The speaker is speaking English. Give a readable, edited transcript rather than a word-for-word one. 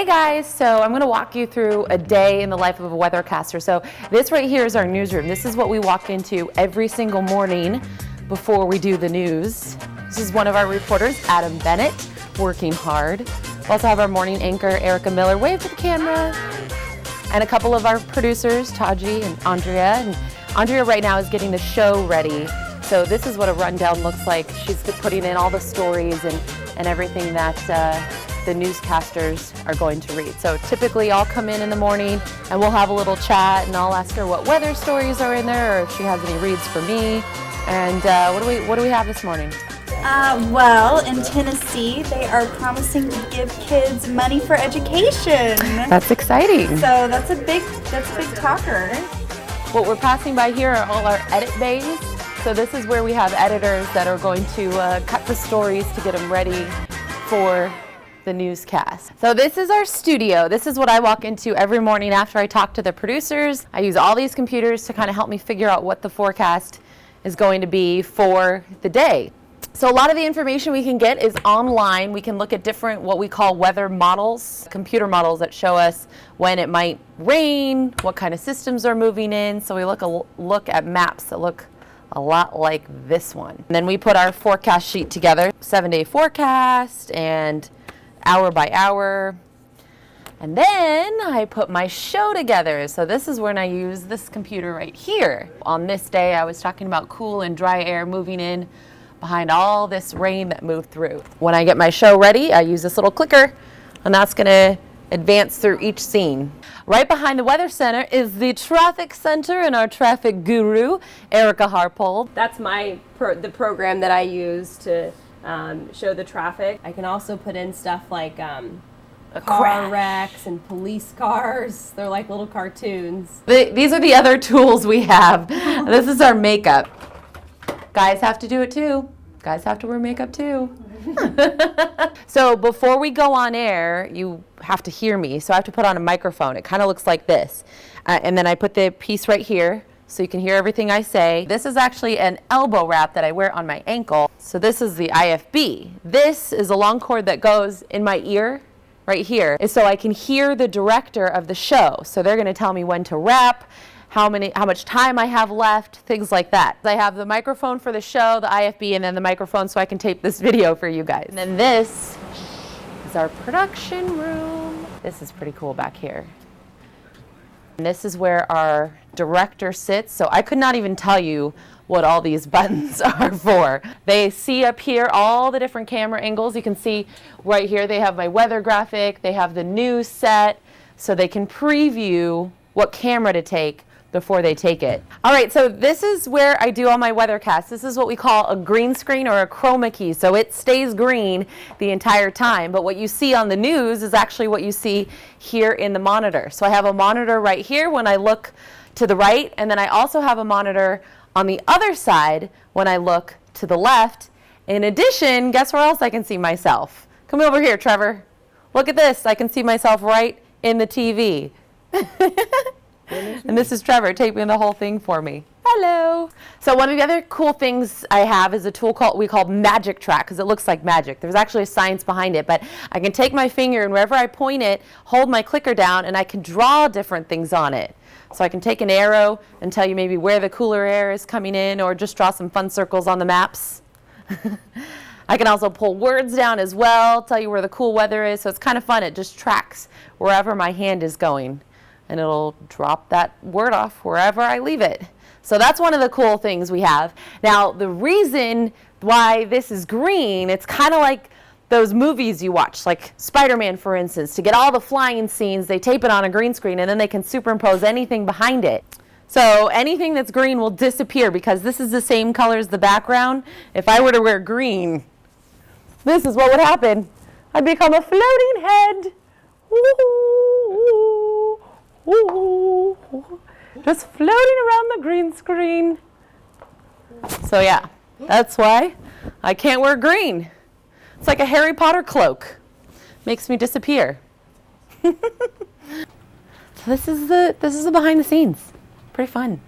Hey guys, so I'm going to walk you through a day in the life of a weathercaster. So this right here is our newsroom. This is what we walk into every single morning before we do the news. This is one of our reporters, Adam Bennett, working hard. We also have our morning anchor, Erica Miller, wave to the camera, and a couple of our producers, Taji and Andrea. And Andrea right now is getting the show ready. So this is what a rundown looks like. She's putting in all the stories and everything that the newscasters are going to read. So typically I'll come in the morning and we'll have a little chat and I'll ask her what weather stories are in there or if she has any reads for me. And what do we have this morning? Well, in Tennessee, they are promising to give kids money for education. That's exciting. So that's a big talker. What we're passing by here are all our edit bays. So this is where we have editors that are going to cut the stories to get them ready for the newscast. So this is our studio. This is what I walk into every morning after I talk to the producers. I use all these computers to kind of help me figure out what the forecast is going to be for the day. So a lot of the information we can get is online. We can look at different what we call weather models, computer models that show us when it might rain, what kind of systems are moving in. So we look at maps that look a lot like this one. And then we put our forecast sheet together, 7-day forecast and hour by hour. And then I put my show together. So this is when I use this computer right here. On this day, I was talking about cool and dry air moving in behind all this rain that moved through. When I get my show ready, I use this little clicker, and that's gonna advance through each scene. Right behind the Weather Center is the Traffic Center and our traffic guru, Erica Harpold. That's the program that I use to show the traffic. I can also put in stuff like car wrecks and police cars. They're like little cartoons. These are the other tools we have. This is our makeup. Guys have to do it too. Guys have to wear makeup too. So before we go on air, you have to hear me. So I have to put on a microphone. It kind of looks like this. And then I put the piece right here so you can hear everything I say. This is actually an elbow wrap that I wear on my ankle. So this is the IFB. This is a long cord that goes in my ear right here. So I can hear the director of the show. So they're going to tell me when to wrap, how much time I have left, things like that. I have the microphone for the show, the IFB, and then the microphone so I can tape this video for you guys. And then this is our production room. This is pretty cool back here. And this is where our director sits. So I could not even tell you what all these buttons are for. They see up here all the different camera angles. You can see right here they have my weather graphic, they have the news set, so they can preview what camera to take before they take it. All right, so this is where I do all my weathercasts. This is what we call a green screen or a chroma key. So it stays green the entire time, but what you see on the news is actually what you see here in the monitor. So I have a monitor right here when I look to the right, and then I also have a monitor on the other side when I look to the left. In addition, guess where else I can see myself? Come over here, Trevor. Look at this. I can see myself right in the TV. And this is Trevor taping the whole thing for me. Hello. So one of the other cool things I have is a tool we call Magic Track, because it looks like magic. There's actually a science behind it, but I can take my finger and wherever I point it, hold my clicker down, and I can draw different things on it. So I can take an arrow and tell you maybe where the cooler air is coming in, or just draw some fun circles on the maps. I can also pull words down as well, tell you where the cool weather is. So it's kind of fun. It just tracks wherever my hand is going, and it'll drop that word off wherever I leave it. So that's one of the cool things we have. Now, the reason why this is green, it's kind of like those movies you watch, like Spider-Man, for instance. To get all the flying scenes, they tape it on a green screen, and then they can superimpose anything behind it. So anything that's green will disappear because this is the same color as the background. If I were to wear green, this is what would happen. I'd become a floating head. Woo-hoo, woo-hoo. Just floating around the green screen. So yeah, that's why I can't wear green. It's like a Harry Potter cloak. Makes me disappear. So this is the behind the scenes. Pretty fun.